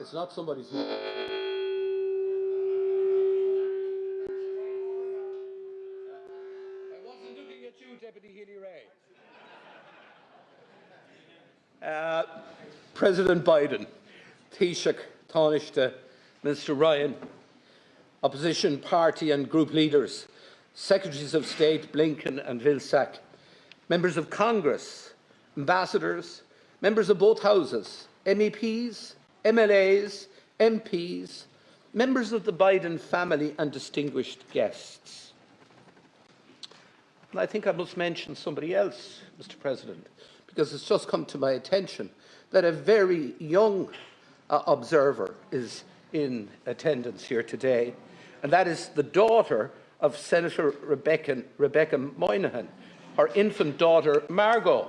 It's not somebody's. Deputy Healy-Rae. President Biden, Taoiseach, Taoiseach, Minister Ryan, opposition party and group leaders, Secretaries of State Blinken and Vilsack, members of Congress, ambassadors, members of both houses, MEPs, MLAs, MPs, members of the Biden family and distinguished guests. And I think I must mention somebody else, Mr. President, because it's just come to my attention that a very young observer is in attendance here today, and that is the daughter of Senator Rebecca Moynihan, her infant daughter Margot.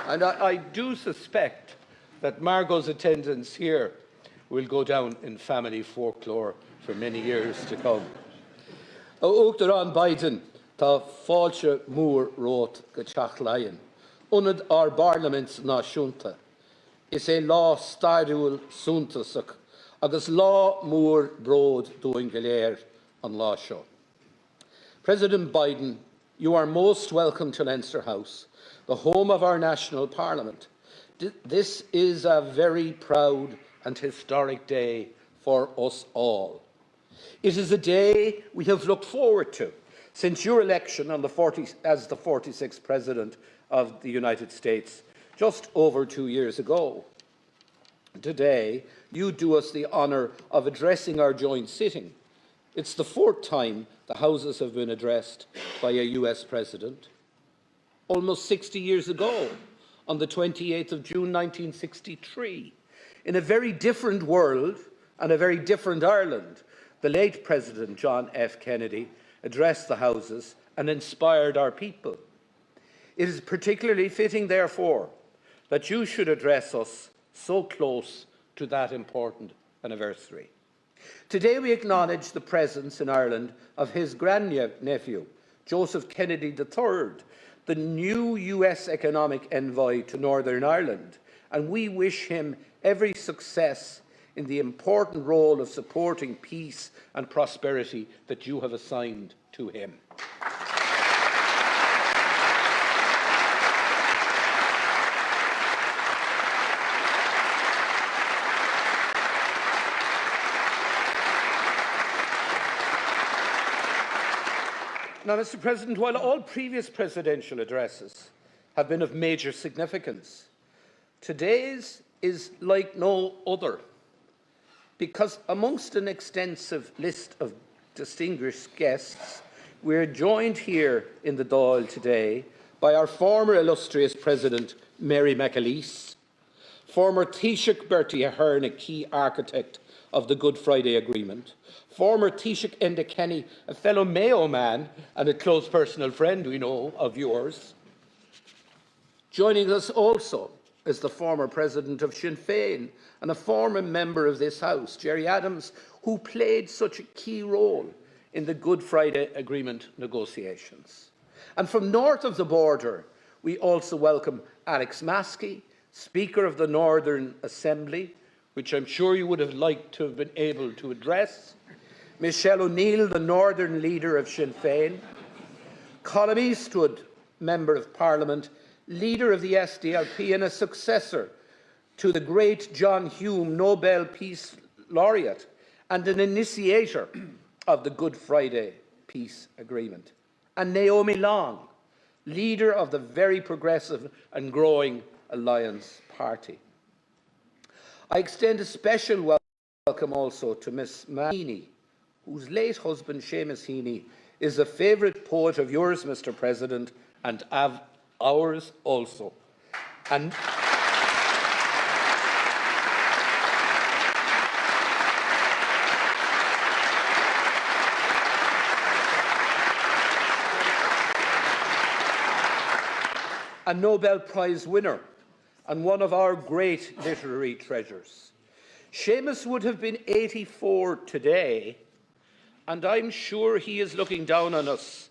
And I do suspect that Margot's attendance here will go down in family folklore for many years to come. Uachtar an Biden tá fáilte mór rót go teach lainn. Unad our Parliaments náisiúnta. Is é lá stairiúil súntasach agus lá mór bród dúin go léir an lá seo. President Biden, you are most welcome to Leinster House, the home of our national parliament. This is a very proud and historic day for us all. It is a day we have looked forward to since your election as the 46th President of the United States just over 2 years ago. Today, you do us the honour of addressing our joint sitting. It's the 4th time the Houses have been addressed by a US President. Almost 60 years ago, on the 28th of June 1963, in a very different world and a very different Ireland, the late President John F. Kennedy addressed the Houses and inspired our people. It is particularly fitting, therefore, that you should address us so close to that important anniversary. Today we acknowledge the presence in Ireland of his grandnephew, Joseph Kennedy III, the new US economic envoy to Northern Ireland, and we wish him every success in the important role of supporting peace and prosperity that you have assigned to him. Now, Mr. President, while all previous presidential addresses have been of major significance, today's is like no other, because amongst an extensive list of distinguished guests, we are joined here in the Dáil today by our former illustrious President, Mary McAleese, former Taoiseach Bertie Ahern, a key architect of the Good Friday Agreement, former Taoiseach Enda Kenny, a fellow Mayo man and a close personal friend, we know, of yours. Joining us also is the former president of Sinn Féin and a former member of this House, Gerry Adams, who played such a key role in the Good Friday Agreement negotiations. And from north of the border, we also welcome Alex Maskey, Speaker of the Northern Assembly, which I'm sure you would have liked to have been able to address, Michelle O'Neill, the Northern leader of Sinn Féin, Colm Eastwood, Member of Parliament, leader of the SDLP and a successor to the great John Hume, Nobel Peace Laureate, and an initiator of the Good Friday Peace Agreement, and Naomi Long, leader of the very progressive and growing Alliance Party. I extend a special welcome also to Miss Heaney, whose late husband, Seamus Heaney, is a favourite poet of yours, Mr. President, and of ours also. And a Nobel Prize winner and one of our great literary treasures. Seamus would have been 84 today, and I'm sure he is looking down on us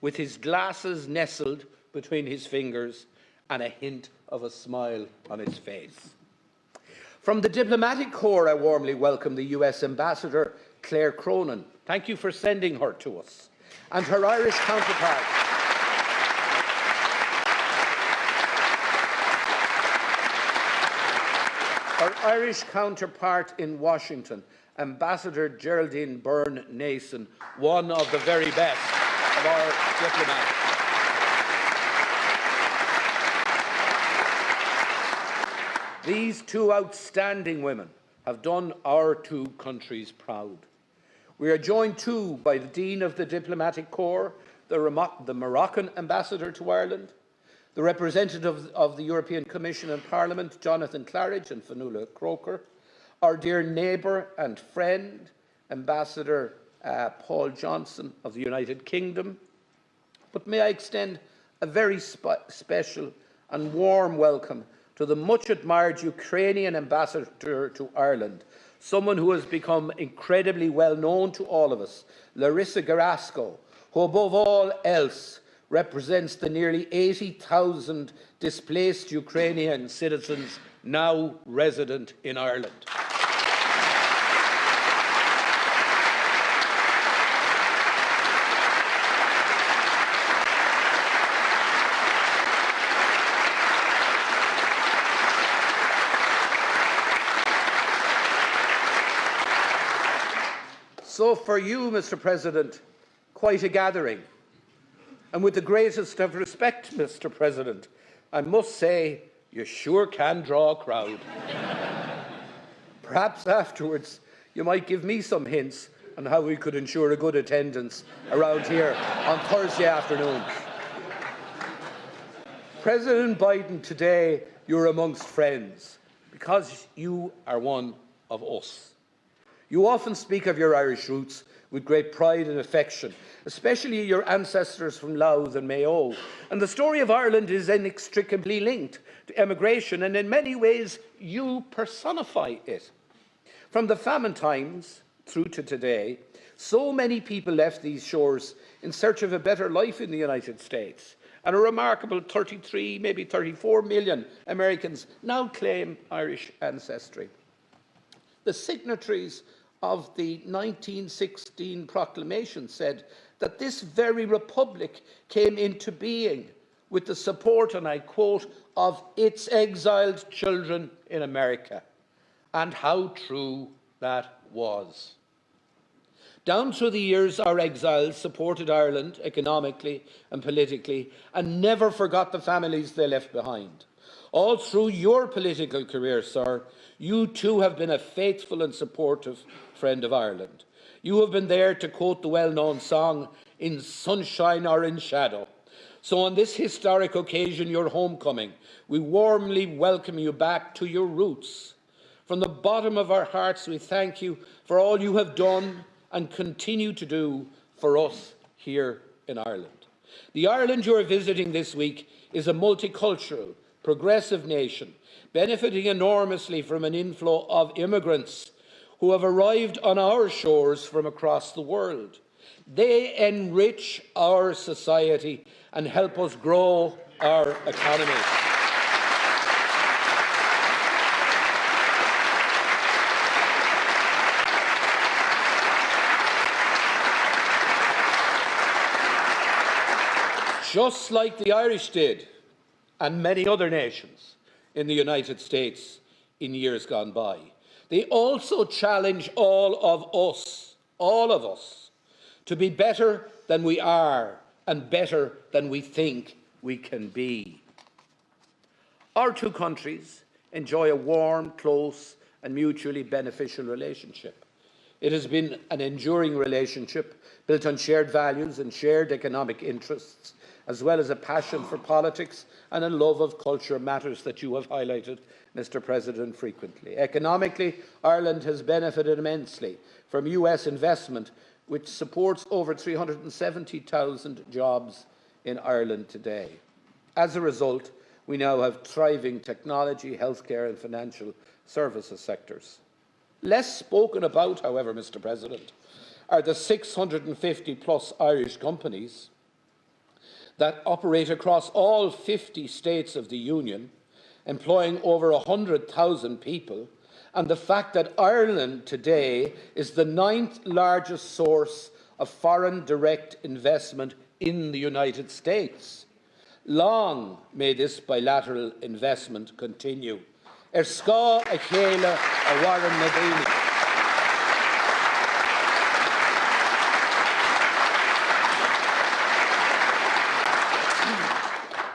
with his glasses nestled between his fingers and a hint of a smile on his face. From the diplomatic corps, I warmly welcome the US Ambassador, Claire Cronin. Thank you for sending her to us. And her Irish counterpart. Her Irish counterpart in Washington, Ambassador Geraldine Byrne-Nason, one of the very best of our diplomats. These two outstanding women have done our two countries proud. We are joined too by the Dean of the Diplomatic Corps, the Moroccan Ambassador to Ireland, the representative of the European Commission and Parliament, Jonathan Claridge and Fionnuala Croker, our dear neighbour and friend, Ambassador Paul Johnson of the United Kingdom. But may I extend a very special and warm welcome to the much-admired Ukrainian ambassador to Ireland, someone who has become incredibly well known to all of us, Larissa Garasko, who above all else represents the nearly 80,000 displaced Ukrainian citizens now resident in Ireland. So for you, Mr. President, quite a gathering. And with the greatest of respect, Mr. President, I must say you sure can draw a crowd. Perhaps afterwards you might give me some hints on how we could ensure a good attendance around here on Thursday afternoons. President Biden, today you're amongst friends because you are one of us. You often speak of your Irish roots with great pride and affection, especially your ancestors from Louth and Mayo. And the story of Ireland is inextricably linked to emigration, and in many ways you personify it. From the famine times through to today, so many people left these shores in search of a better life in the United States. And a remarkable 33, maybe 34 million Americans now claim Irish ancestry. The signatories of the 1916 proclamation said that this very republic came into being with the support, and I quote, of its exiled children in America. And how true that was. Down through the years, our exiles supported Ireland economically and politically and never forgot the families they left behind. All through your political career, sir, you too have been a faithful and supportive friend of Ireland. You have been there, to quote the well-known song, in sunshine or in shadow. So on this historic occasion, your homecoming, we warmly welcome you back to your roots. From the bottom of our hearts, we thank you for all you have done and continue to do for us here in Ireland. The Ireland you are visiting this week is a multicultural, progressive nation, benefiting enormously from an inflow of immigrants who have arrived on our shores from across the world. They enrich our society and help us grow our economy. Just like the Irish did, and many other nations in the United States in years gone by. They also challenge all of us, to be better than we are and better than we think we can be. Our two countries enjoy a warm, close and mutually beneficial relationship. It has been an enduring relationship built on shared values and shared economic interests, as well as a passion for politics and a love of culture, matters that you have highlighted, Mr. President, frequently. Economically, Ireland has benefited immensely from US investment, which supports over 370,000 jobs in Ireland today. As a result, we now have thriving technology, healthcare and financial services sectors. Less spoken about, however, Mr. President, are the 650+ Irish companies that operate across all 50 states of the Union, employing over 100,000 people, and the fact that Ireland today is the 9th largest source of foreign direct investment in the United States. Long may this bilateral investment continue. Ska abhaile a Warren Nadini.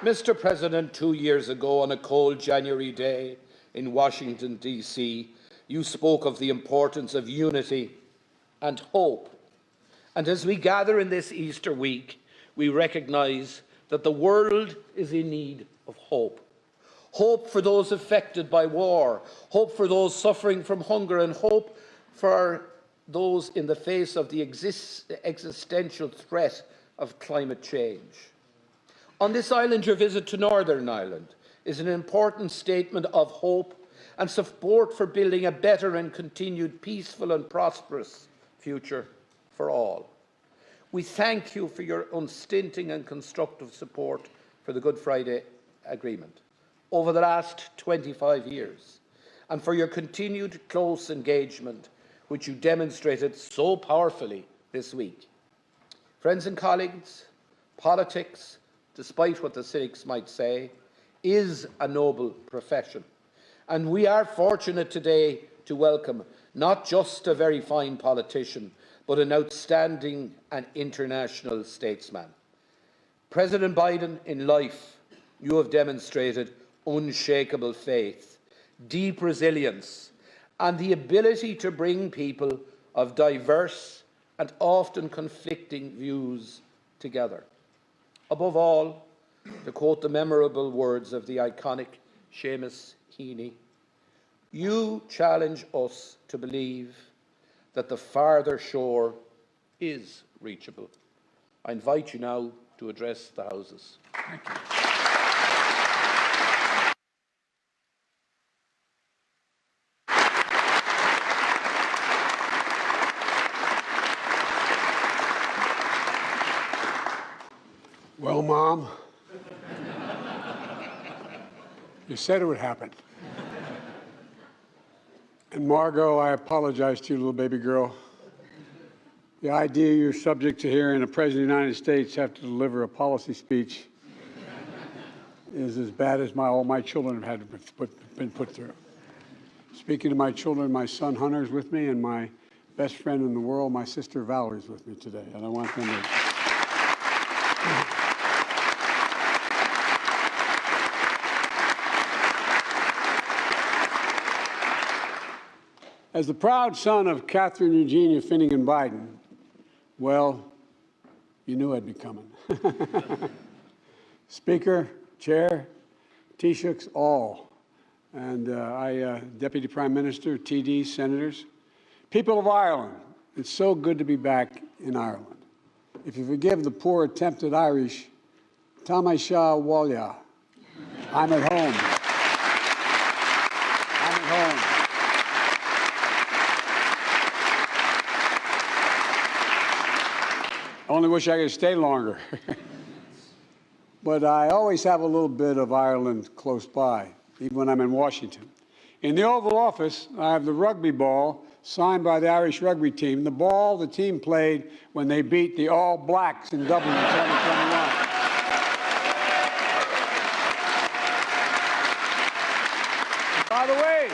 Mr. President, 2 years ago on a cold January day in Washington, D.C., you spoke of the importance of unity and hope. And as we gather in this Easter week, we recognise that the world is in need of hope. Hope for those affected by war, hope for those suffering from hunger, and hope for those in the face of the existential threat of climate change. On this island, your visit to Northern Ireland is an important statement of hope and support for building a better and continued peaceful and prosperous future for all. We thank you for your unstinting and constructive support for the Good Friday Agreement over the last 25 years, and for your continued close engagement, which you demonstrated so powerfully this week. Friends and colleagues, politics, despite what the cynics might say, is a noble profession. And we are fortunate today to welcome not just a very fine politician, but an outstanding and international statesman. President Biden, in life, you have demonstrated unshakable faith, deep resilience, and the ability to bring people of diverse and often conflicting views together. Above all, to quote the memorable words of the iconic Seamus Heaney, you challenge us to believe that the farther shore is reachable. I invite you now to address the Houses. Thank you. Well, Mom, you said it would happen. And Margot, I apologize to you, little baby girl. The idea you're subject to hearing the President of the United States have to deliver a policy speech is as bad as all my children have been put through. Speaking to my children, my son Hunter is with me, and my best friend in the world, my sister Valerie, is with me today. And I want them to... As the proud son of Catherine Eugenia Finnegan Biden, well, you knew I'd be coming. Speaker, Chair, Taoiseachs, all, and Deputy Prime Minister, TDs, Senators, people of Ireland, it's so good to be back in Ireland. If you forgive the poor attempted Irish, Tamai Shah Walya, I'm at home. I'm at home. I only wish I could stay longer. But I always have a little bit of Ireland close by, even when I'm in Washington. In the Oval Office, I have the rugby ball signed by the Irish rugby team, the ball the team played when they beat the All Blacks in Dublin in 2021. By the way,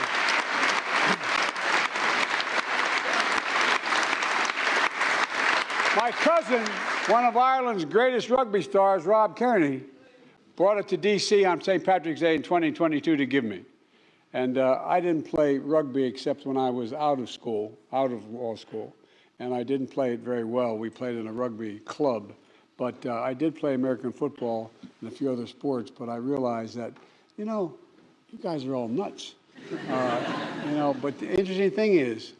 my cousin, one of Ireland's greatest rugby stars, Rob Kearney, brought it to D.C. on St. Patrick's Day in 2022 to give me. And I didn't play rugby except when I was out of law school, and I didn't play it very well. We played in a rugby club, but I did play American football and a few other sports, but I realized that, you guys are all nuts. But the interesting thing is,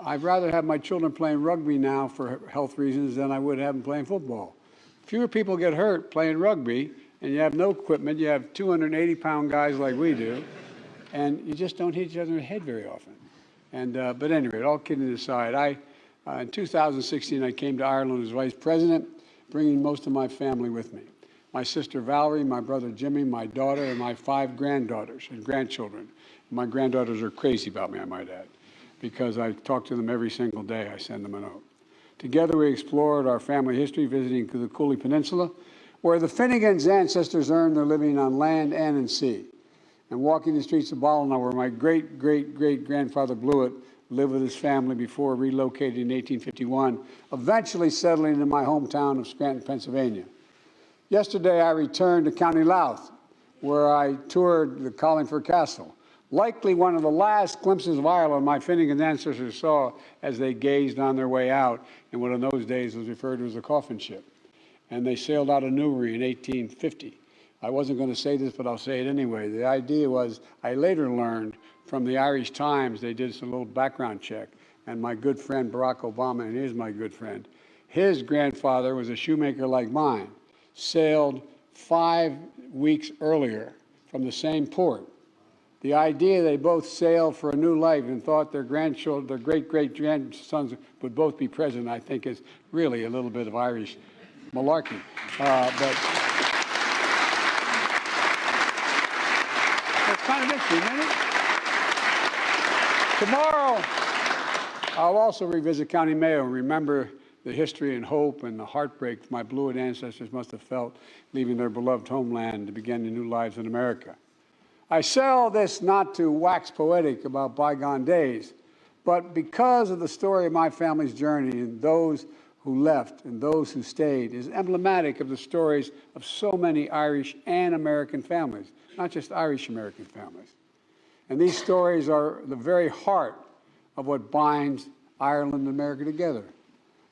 I'd rather have my children playing rugby now for health reasons than I would have them playing football. Fewer people get hurt playing rugby, and you have no equipment. You have 280-pound guys like we do, and you just don't hit each other in the head very often. And, but anyway, all kidding aside, in 2016, I came to Ireland as vice president, bringing most of my family with me. My sister Valerie, my brother Jimmy, my daughter, and my 5 granddaughters and grandchildren. My granddaughters are crazy about me, I might add, because I talk to them every single day. I send them a note. Together, we explored our family history, visiting the Cooley Peninsula, where the Finnegans' ancestors earned their living on land and in sea, and walking the streets of Ballina, where my great-great-great-grandfather Blewett lived with his family before relocating in 1851, eventually settling in my hometown of Scranton, Pennsylvania. Yesterday, I returned to County Louth, where I toured the Carlingford Castle, likely one of the last glimpses of Ireland my Finnegan ancestors saw as they gazed on their way out in what in those days was referred to as a coffin ship. And they sailed out of Newry in 1850. I wasn't going to say this, but I'll say it anyway. The idea was, I later learned from the Irish Times, they did some little background check, and my good friend Barack Obama, and he is my good friend, his grandfather was a shoemaker like mine, sailed 5 weeks earlier from the same port. The idea they both sailed for a new life and thought their grandchildren, their great-great-grandsons would both be present, I think is really a little bit of Irish malarkey. But it's kind of interesting, isn't it? Tomorrow, I'll also revisit County Mayo and remember the history and hope and the heartbreak my Blewett ancestors must have felt leaving their beloved homeland to begin their new lives in America. I say all this not to wax poetic about bygone days, but because of the story of my family's journey and those who left and those who stayed is emblematic of the stories of so many Irish and American families, not just Irish-American families. And these stories are the very heart of what binds Ireland and America together.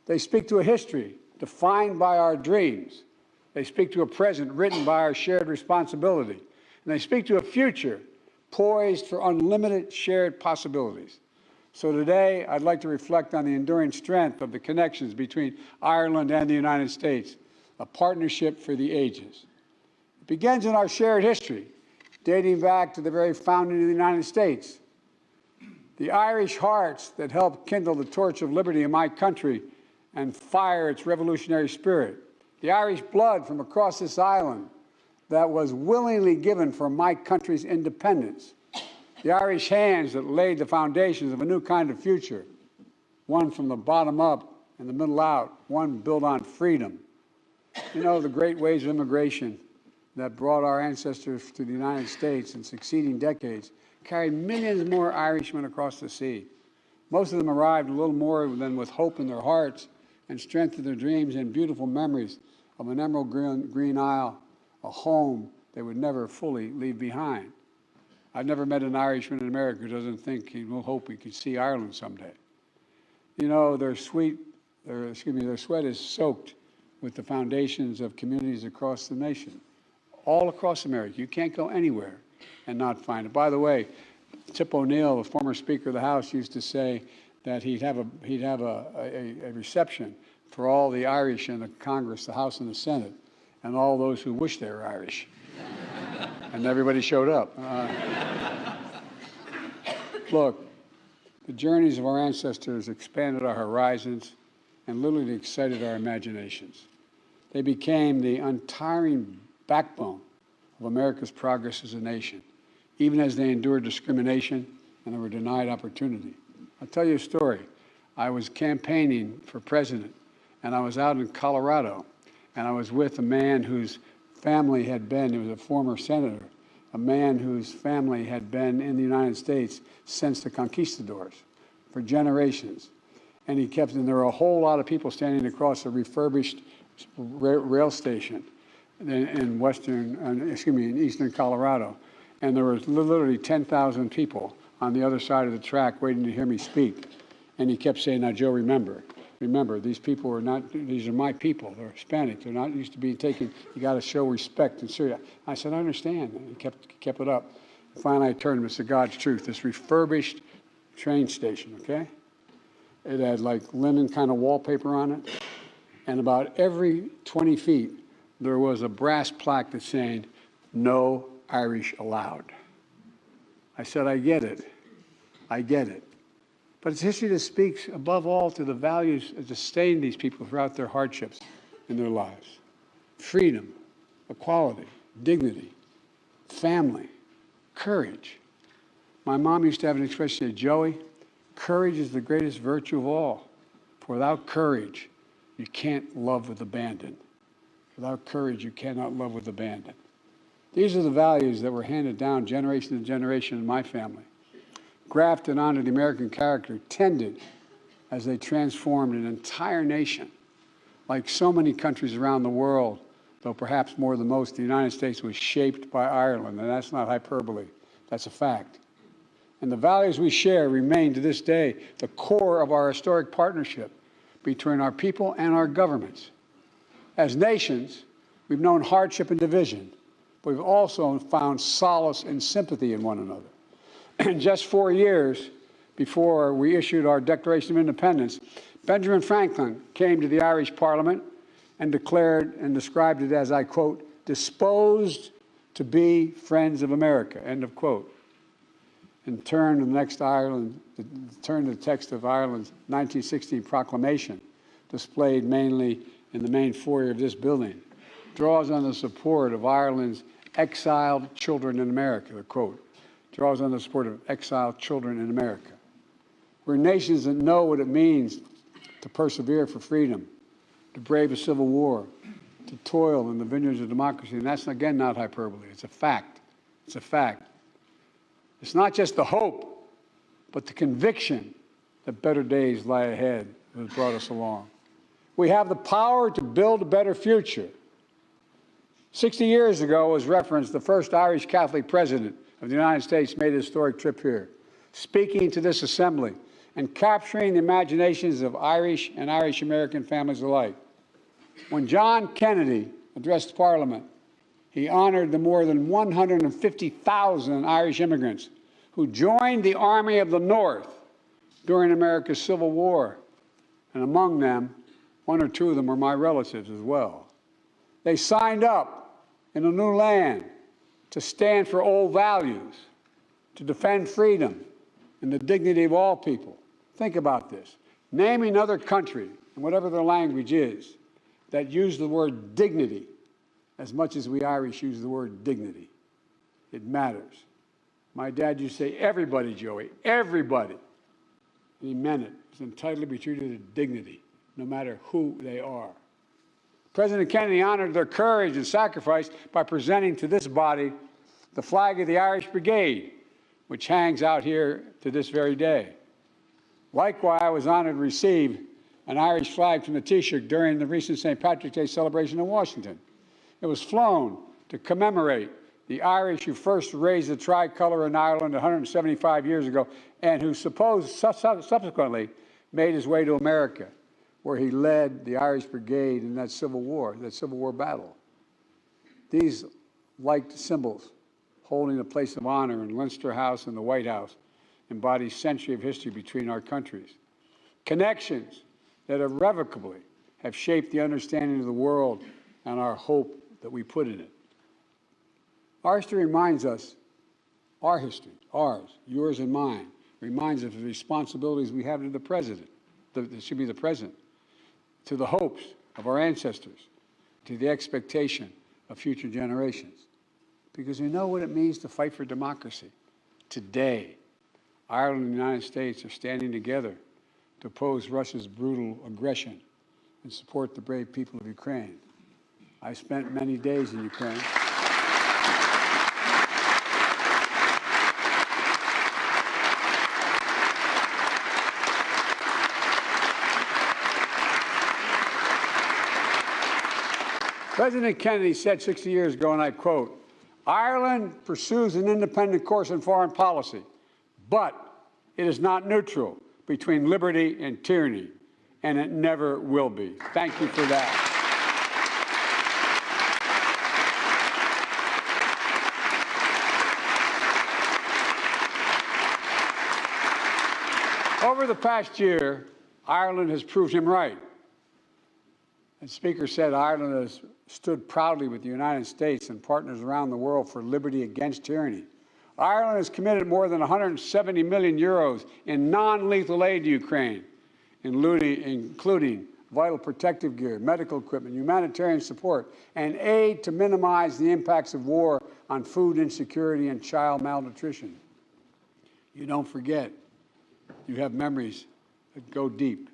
They speak to a history defined by our dreams. They speak to a present written by our shared responsibility. And they speak to a future poised for unlimited shared possibilities. So today, I'd like to reflect on the enduring strength of the connections between Ireland and the United States, a partnership for the ages. It begins in our shared history, dating back to the very founding of the United States. The Irish hearts that helped kindle the torch of liberty in my country and fire its revolutionary spirit. The Irish blood from across this island that was willingly given for my country's independence. The Irish hands that laid the foundations of a new kind of future, one from the bottom up and the middle out, one built on freedom. You know, the great waves of immigration that brought our ancestors to the United States in succeeding decades carried millions more Irishmen across the sea. Most of them arrived a little more than with hope in their hearts and strength in their dreams and beautiful memories of an emerald green isle, a home they would never fully leave behind. I've never met an Irishman in America who doesn't think he will hope he could see Ireland someday. You know, their sweat is soaked with the foundations of communities across the nation, all across America. You can't go anywhere and not find it. By the way, Tip O'Neill, the former Speaker of the House, used to say that he'd have a reception for all the Irish in the Congress, the House and the Senate, and all those who wish they were Irish. And everybody showed up. Look, the journeys of our ancestors expanded our horizons and literally excited our imaginations. They became the untiring backbone of America's progress as a nation, even as they endured discrimination and they were denied opportunity. I'll tell you a story. I was campaigning for president, and I was out in Colorado, and I was with a man whose family had been, he was a former senator, a man whose family had been in the United States since the conquistadors for generations. And there were a whole lot of people standing across a refurbished rail station in eastern Colorado. And there was literally 10,000 people on the other side of the track waiting to hear me speak. And he kept saying, "Now, Joe, remember, these people are not, these are my people. They're Hispanic. They're not used to being taken. You got to show respect and serious." I said, "I understand." And he kept it up. Finally, I turned to him and said, "God's truth, this refurbished train station, okay? It had like linen kind of wallpaper on it. And about every 20 feet, there was a brass plaque that's saying, 'No Irish allowed.'" I said, "I get it. I get it. But it's history that speaks above all to the values that sustain these people throughout their hardships in their lives. Freedom, equality, dignity, family, courage. My mom used to have an expression that, Joey, courage is the greatest virtue of all. For without courage, you can't love with abandon. Without courage, you cannot love with abandon. These are the values that were handed down generation to generation in my family, grafted onto the American character, tended as they transformed an entire nation. Like so many countries around the world, though perhaps more than most, the United States was shaped by Ireland, and that's not hyperbole, that's a fact. And the values we share remain to this day the core of our historic partnership between our people and our governments. As nations, we've known hardship and division, but we've also found solace and sympathy in one another. And just 4 years before we issued our Declaration of Independence, Benjamin Franklin came to the Irish Parliament and declared and described it as, I quote, disposed to be friends of America, end of quote. And turn to the text of Ireland's 1916 proclamation, displayed mainly in the main foyer of this building, draws on the support of Ireland's exiled children in America, the quote, draws on the support of exiled children in America. We're nations that know what it means to persevere for freedom, to brave a civil war, to toil in the vineyards of democracy. And that's, again, not hyperbole. It's a fact. It's a fact. It's not just the hope, but the conviction that better days lie ahead that has brought us along. We have the power to build a better future. 60 years ago, as referenced, the first Irish Catholic president of the United States made a historic trip here, speaking to this assembly and capturing the imaginations of Irish and Irish-American families alike. When John Kennedy addressed Parliament, he honored the more than 150,000 Irish immigrants who joined the Army of the North during America's Civil War. And among them, 1 or 2 of them were my relatives as well. They signed up in a new land to stand for old values, to defend freedom and the dignity of all people. Think about this. Name another country, and whatever their language is, that use the word dignity as much as we Irish use the word dignity. It matters. My dad used to say, everybody, Joey, everybody. And he meant it. Is entitled to be treated with dignity, no matter who they are. President Kennedy honored their courage and sacrifice by presenting to this body the flag of the Irish Brigade, which hangs out here to this very day. Likewise, I was honored to receive an Irish flag from the Taoiseach during the recent St. Patrick's Day celebration in Washington. It was flown to commemorate the Irish who first raised the tricolor in Ireland 175 years ago and who subsequently made his way to America, where he led the Irish Brigade in that Civil War battle. These liked symbols, holding a place of honor in Leinster House and the White House, embody a century of history between our countries. Connections that irrevocably have shaped the understanding of the world and our hope that we put in it. Our history reminds us, our history, ours, yours and mine, reminds us of the responsibilities we have to the present, that should be the present, to the hopes of our ancestors, to the expectation of future generations. Because we know what it means to fight for democracy. Today, Ireland and the United States are standing together to oppose Russia's brutal aggression and support the brave people of Ukraine. I spent many days in Ukraine. President Kennedy said 60 years ago, and I quote, Ireland pursues an independent course in foreign policy, but it is not neutral between liberty and tyranny, and it never will be. Thank you for that. Over the past year, Ireland has proved him right. The Speaker said Ireland has stood proudly with the United States and partners around the world for liberty against tyranny. Ireland has committed more than 170 million euros in non-lethal aid to Ukraine, including vital protective gear, medical equipment, humanitarian support, and aid to minimize the impacts of war on food insecurity and child malnutrition. You don't forget, you have memories that go deep.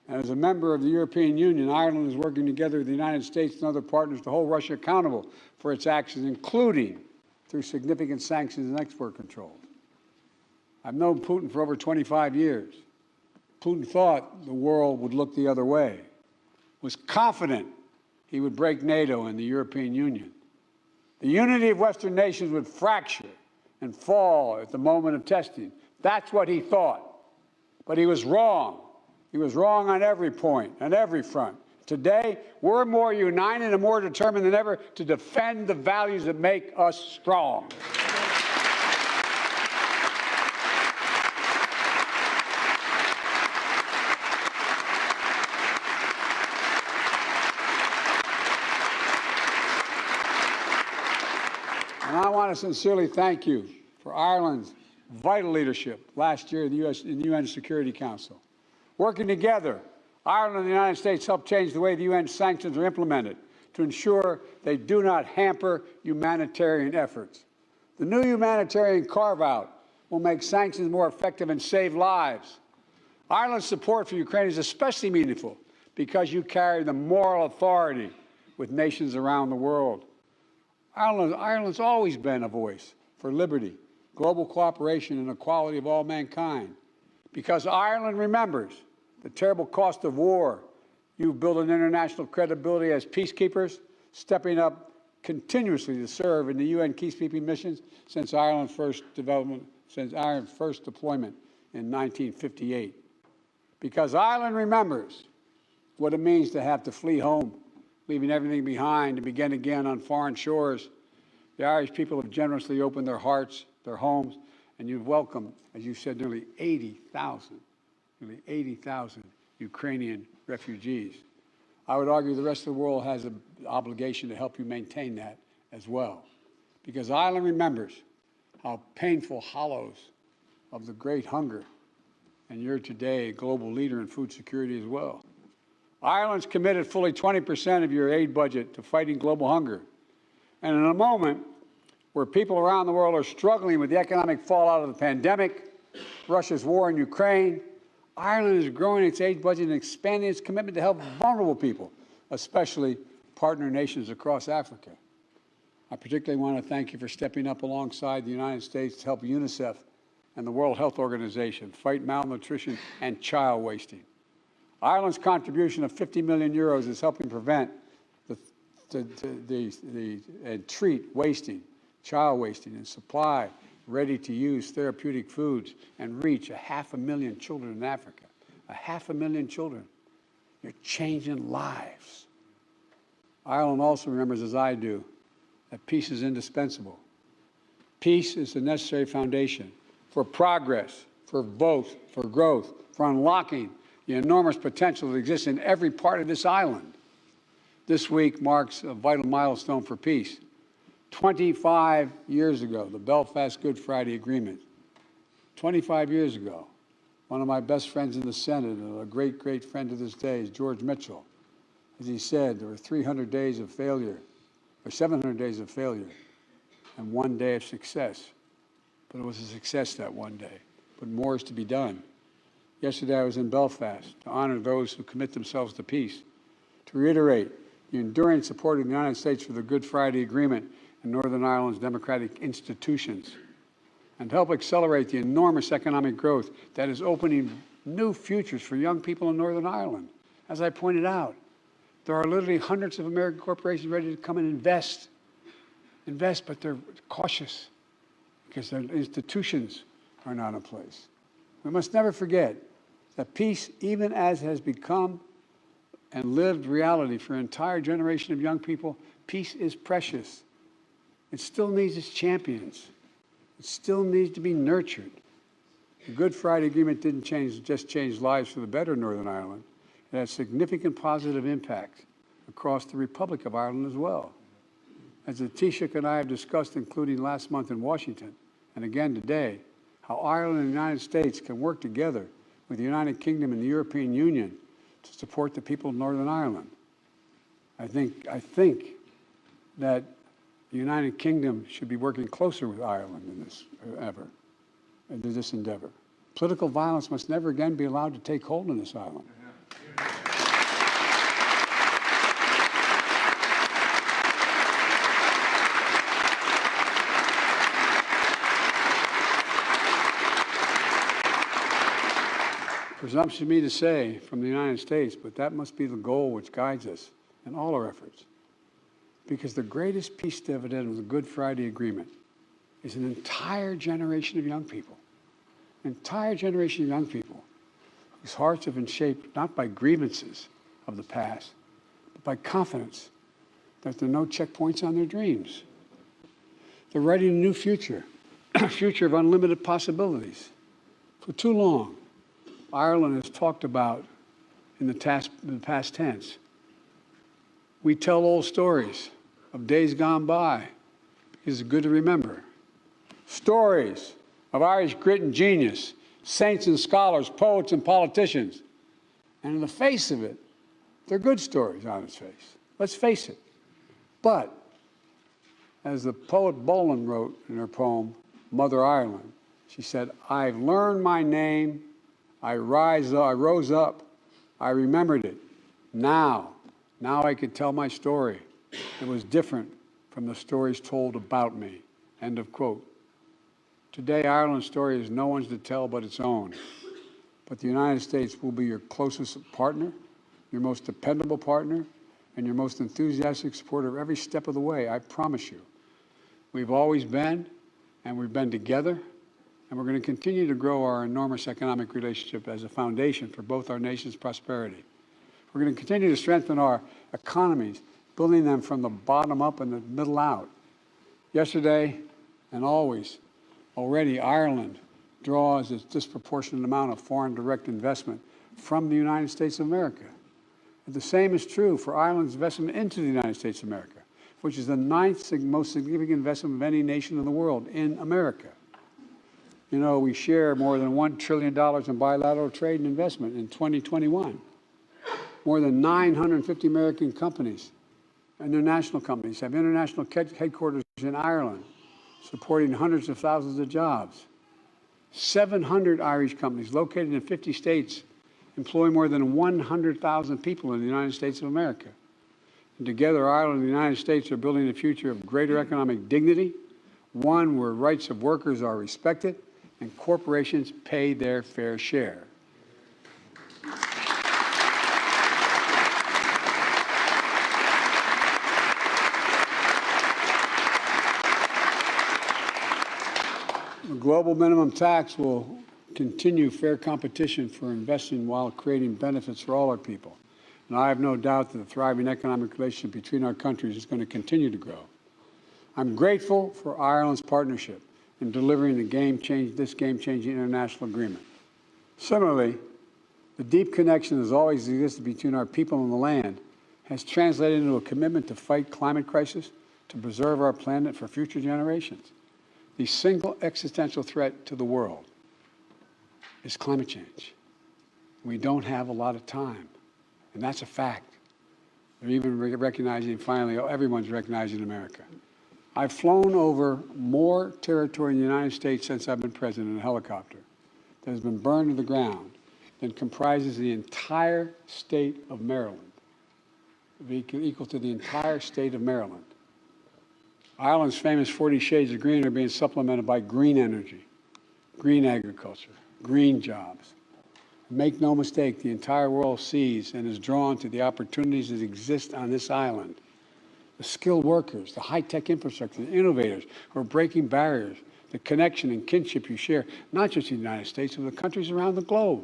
And as a member of the European Union, Ireland is working together with the United States and other partners to hold Russia accountable for its actions, including through significant sanctions and export controls. I've known Putin for over 25 years. Putin thought the world would look the other way, was confident he would break NATO and the European Union. The unity of Western nations would fracture and fall at the moment of testing. That's what he thought. But he was wrong. He was wrong on every point, on every front. Today, we're more united and more determined than ever to defend the values that make us strong. And I want to sincerely thank you for Ireland's vital leadership last year in the UN Security Council. Working together, Ireland and the United States helped change the way the UN sanctions are implemented to ensure they do not hamper humanitarian efforts. The new humanitarian carve-out will make sanctions more effective and save lives. Ireland's support for Ukraine is especially meaningful because you carry the moral authority with nations around the world. Ireland's always been a voice for liberty, global cooperation, and equality of all mankind. Because Ireland remembers the terrible cost of war, you've built an international credibility as peacekeepers, stepping up continuously to serve in the UN peacekeeping missions since Ireland's first deployment in 1958. Because Ireland remembers what it means to have to flee home, leaving everything behind to begin again on foreign shores. The Irish people have generously opened their hearts, their homes, and you've welcomed, as you said, nearly 80,000 Ukrainian refugees. I would argue the rest of the world has an obligation to help you maintain that as well. Because Ireland remembers how painful hollows of the great hunger, and you're today a global leader in food security as well. Ireland's committed fully 20% of your aid budget to fighting global hunger. And in a moment where people around the world are struggling with the economic fallout of the pandemic, Russia's war in Ukraine, Ireland is growing its aid budget and expanding its commitment to help vulnerable people, especially partner nations across Africa. I particularly want to thank you for stepping up alongside the United States to help UNICEF and the World Health Organization fight malnutrition and child wasting. Ireland's contribution of 50 million euros is helping prevent and treat wasting, child wasting, and supply ready-to-use therapeutic foods and reach 500,000 children in Africa. 500,000 children. You're changing lives. Ireland also remembers, as I do, that peace is indispensable. Peace is the necessary foundation for progress, for growth, for unlocking the enormous potential that exists in every part of this island. This week marks a vital milestone for peace. 25 years ago, the Belfast Good Friday Agreement. 25 years ago, one of my best friends in the Senate and a great, great friend to this day is George Mitchell. As he said, there were 300 days of failure, or 700 days of failure, and 1 day of success. But it was a success that one day. But more is to be done. Yesterday I was in Belfast to honor those who commit themselves to peace, to reiterate the enduring support of the United States for the Good Friday Agreement and Northern Ireland's democratic institutions, and to help accelerate the enormous economic growth that is opening new futures for young people in Northern Ireland. As I pointed out, there are literally hundreds of American corporations ready to come and invest, but they're cautious because their institutions are not in place. We must never forget that peace, even as has become and lived reality for an entire generation of young people, peace is precious. It still needs its champions. It still needs to be nurtured. The Good Friday Agreement didn't just change lives for the better in Northern Ireland. It had significant positive impact across the Republic of Ireland as well. as the Taoiseach and I have discussed, including last month in Washington, and again today, how Ireland and the United States can work together with the United Kingdom and the European Union to support the people of Northern Ireland. I think that the United Kingdom should be working closer with Ireland in this endeavor. Political violence must never again be allowed to take hold in this island. Presumption me to say from the United States, but that must be the goal which guides us in all our efforts. Because the greatest peace dividend of the Good Friday Agreement is an entire generation of young people, whose hearts have been shaped not by grievances of the past, but by confidence that there are no checkpoints on their dreams. They're writing a new future, a future of unlimited possibilities. For too long, Ireland has talked about in the past tense. We tell old stories of days gone by because it's good to remember. Stories of Irish grit and genius, saints and scholars, poets and politicians. And in the face of it, they're good stories on its face. Let's face it. But, as the poet Bolan wrote in her poem, Mother Ireland, she said, I've learned my name, I rose up, I remembered it. Now I could tell my story. It was different from the stories told about me. End of quote. Today, Ireland's story is no one's to tell but its own. But the United States will be your closest partner, your most dependable partner, and your most enthusiastic supporter every step of the way, I promise you. We've always been, and we've been together, and we're going to continue to grow our enormous economic relationship as a foundation for both our nation's prosperity. We're going to continue to strengthen our economies, building them from the bottom up and the middle out. Yesterday and already Ireland draws a disproportionate amount of foreign direct investment from the United States of America. And the same is true for Ireland's investment into the United States of America, which is the ninth most significant investment of any nation in the world in America. You know, we share more than $1 trillion in bilateral trade and investment in 2021. More than 950 American companies, international companies, have international headquarters in Ireland, supporting hundreds of thousands of jobs. 700 Irish companies located in 50 states employ more than 100,000 people in the United States of America. And together, Ireland and the United States are building a future of greater economic dignity, one where rights of workers are respected and corporations pay their fair share. The global minimum tax will continue fair competition for investing while creating benefits for all our people. And I have no doubt that the thriving economic relationship between our countries is going to continue to grow. I'm grateful for Ireland's partnership in delivering this game-changing international agreement. Similarly, the deep connection that has always existed between our people and the land has translated into a commitment to fight climate crisis, to preserve our planet for future generations. The single existential threat to the world is climate change. We don't have a lot of time, and that's a fact. They're even recognizing, finally, everyone's recognizing America. I've flown over more territory in the United States since I've been president in a helicopter that has been burned to the ground than comprises the entire state of Maryland, equal to the entire state of Maryland. Ireland's famous 40 shades of green are being supplemented by green energy, green agriculture, green jobs. Make no mistake, the entire world sees and is drawn to the opportunities that exist on this island. The skilled workers, the high-tech infrastructure, the innovators who are breaking barriers, the connection and kinship you share, not just in the United States, but the countries around the globe.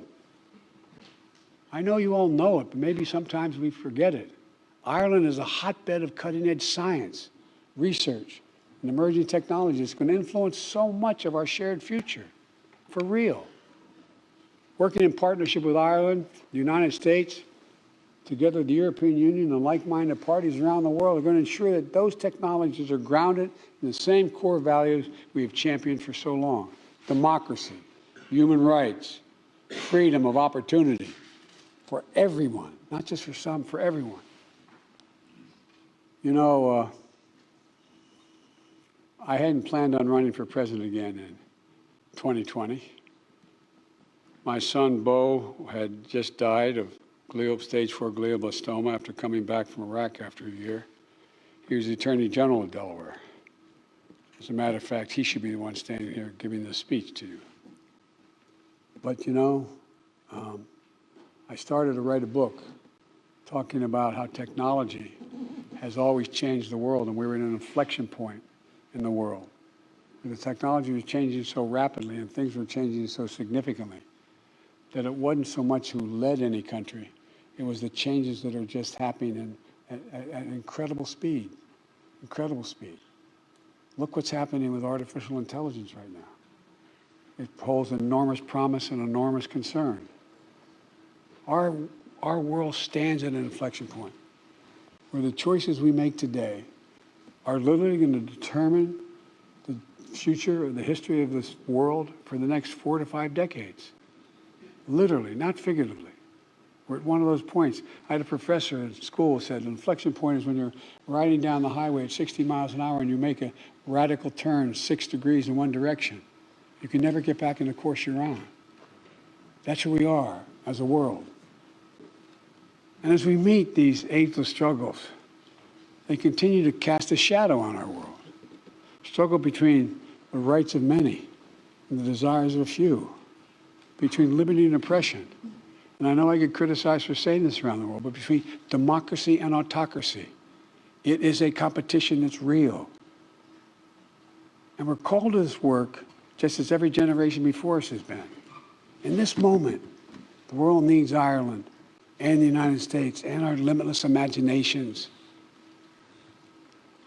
I know you all know it, but maybe sometimes we forget it. Ireland is a hotbed of cutting-edge science, research, and emerging technologies that's going to influence so much of our shared future, for real. Working in partnership with Ireland, the United States, together the European Union and like-minded parties around the world are going to ensure that those technologies are grounded in the same core values we have championed for so long: democracy, human rights, freedom of opportunity for everyone, not just for some, for everyone. You know, I hadn't planned on running for president again in 2020. My son, Bo, had just died of stage 4 glioblastoma after coming back from Iraq after a year. He was the Attorney General of Delaware. As a matter of fact, he should be the one standing here giving this speech to you. But, you know, I started to write a book talking about how technology has always changed the world, and we were in an inflection point in the world. And the technology was changing so rapidly and things were changing so significantly that it wasn't so much who led any country, it was the changes that are just happening at incredible speed, incredible speed. Look what's happening with artificial intelligence right now. It holds enormous promise and enormous concern. Our world stands at an inflection point where the choices we make today are literally going to determine the future or the history of this world for the next 4 to 5 decades. Literally, not figuratively. We're at one of those points. I had a professor at school who said an inflection point is when you're riding down the highway at 60 miles an hour and you make a radical turn 6 degrees in one direction. You can never get back in the course you're on. That's where we are as a world. And as we meet these ageless struggles, they continue to cast a shadow on our world. Struggle between the rights of many and the desires of a few, between liberty and oppression. And I know I get criticized for saying this around the world, but between democracy and autocracy. It is a competition that's real. And we're called to this work just as every generation before us has been. In this moment, the world needs Ireland and the United States and our limitless imaginations.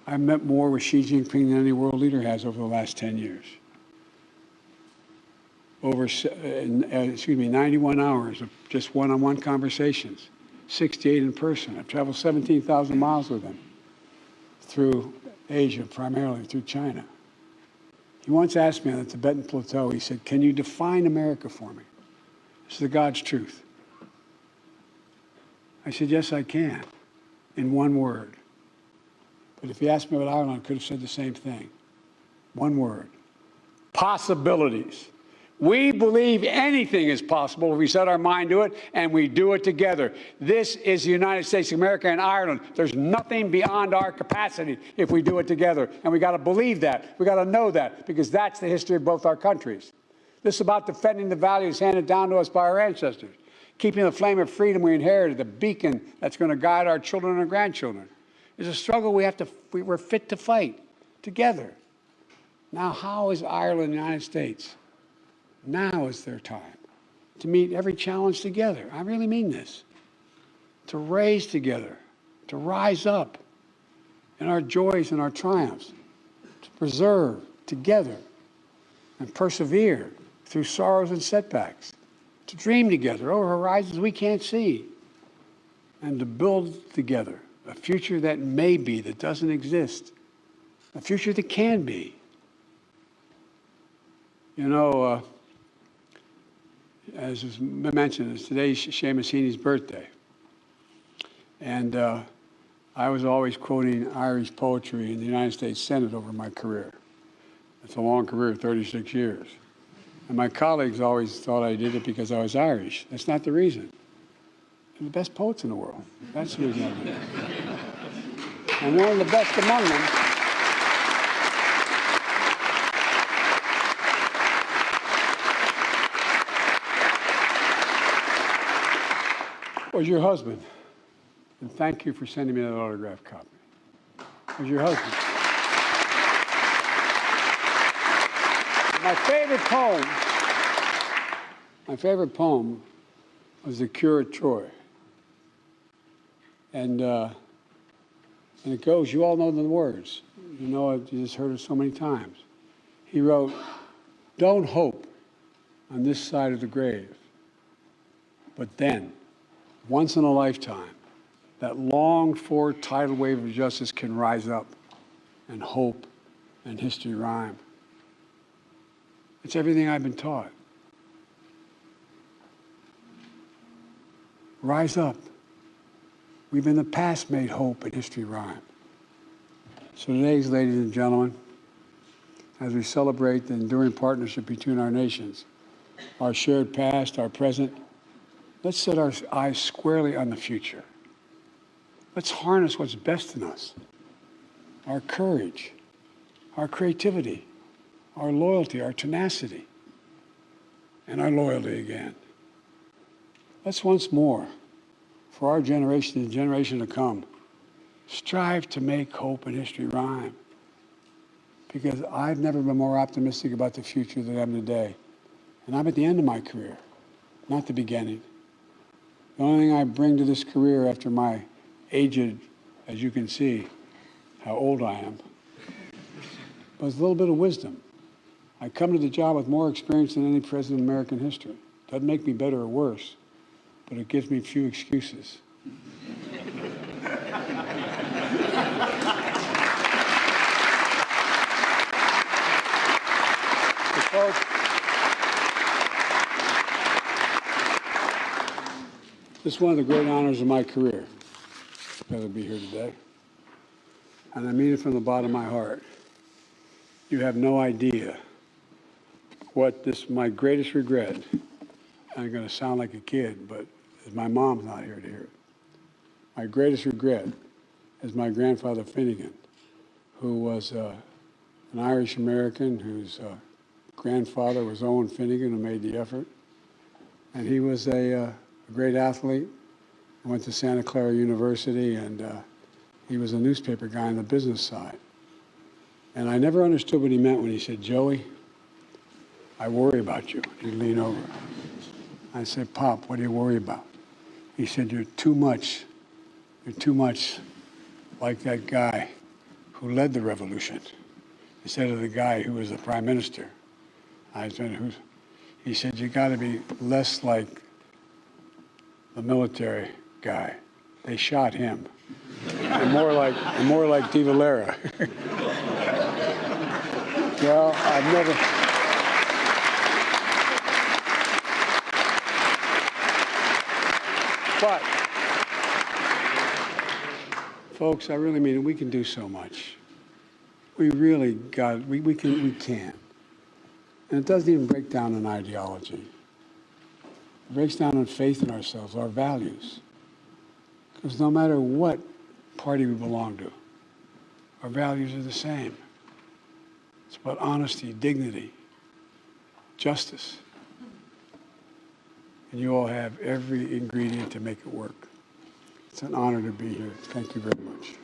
I've met more with Xi Jinping than any world leader has over the last 10 years. Over 91 hours of just one-on-one conversations, 68 in person. I've traveled 17,000 miles with him through Asia, primarily through China. He once asked me on the Tibetan Plateau, he said, "Can you define America for me?" This is the God's truth. I said, "Yes, I can, in one word." But if he asked me about Ireland, I could have said the same thing. One word: possibilities. We believe anything is possible if we set our mind to it and we do it together. This is the United States of America and Ireland. There's nothing beyond our capacity if we do it together. And we got to believe that. We got to know that, because that's the history of both our countries. This is about defending the values handed down to us by our ancestors, keeping the flame of freedom we inherited, the beacon that's going to guide our children and grandchildren. It's a struggle we're fit to fight together. Now, how is Ireland and the United States? Now is their time to meet every challenge together. I really mean this. To raise together, to rise up in our joys and our triumphs, to preserve together and persevere through sorrows and setbacks, to dream together over horizons we can't see, and to build together a future that may be, that doesn't exist, a future that can be. You know, as was mentioned, today's Seamus Heaney's birthday. And I was always quoting Irish poetry in the United States Senate over my career. It's a long career, 36 years. And my colleagues always thought I did it because I was Irish. That's not the reason. They're the best poets in the world. That's the reason I did it. And one of the best among them was your husband. And thank you for sending me that autographed copy. Was your husband. My favorite poem was The Cure at Troy. And it goes, you all know the words. You know it, you just heard it so many times. He wrote, "Don't hope on this side of the grave, but then, once in a lifetime, that longed-for tidal wave of justice can rise up, and hope and history rhyme. It's everything I've been taught. Rise up. We've in the past made hope and history rhyme. So today, ladies and gentlemen, as we celebrate the enduring partnership between our nations, our shared past, our present, let's set our eyes squarely on the future. Let's harness what's best in us, our courage, our creativity, our loyalty, our tenacity, and our loyalty again. Let's once more, for our generation and the generation to come, strive to make hope and history rhyme. Because I've never been more optimistic about the future than I am today. And I'm at the end of my career, not the beginning. The only thing I bring to this career after my aged, as you can see, how old I am, was a little bit of wisdom. I come to the job with more experience than any president in American history. Doesn't make me better or worse, but it gives me few excuses. Folks, this is one of the great honors of my career, to be here today. And I mean it from the bottom of my heart. You have no idea what my greatest regret, I'm going to sound like a kid, but my mom's not here to hear it. My greatest regret is my grandfather Finnegan, who was an Irish American whose grandfather was Owen Finnegan, who made the effort. And he was a great athlete. Went to Santa Clara University, and he was a newspaper guy on the business side. And I never understood what he meant when he said, "Joey, I worry about you." He'd lean over. I said, "Pop, what do you worry about?" He said, you're too much like that guy who led the revolution instead of the guy who was the prime minister. I said, he said, you got to be less like the military guy. They shot him. And more like De Valera. Well, I've never. But, folks, I really mean it. We can do so much. We really we can. And it doesn't even break down on ideology. It breaks down on faith in ourselves, our values. Because no matter what party we belong to, our values are the same. It's about honesty, dignity, justice. And you all have every ingredient to make it work. It's an honor to be here. Thank you very much.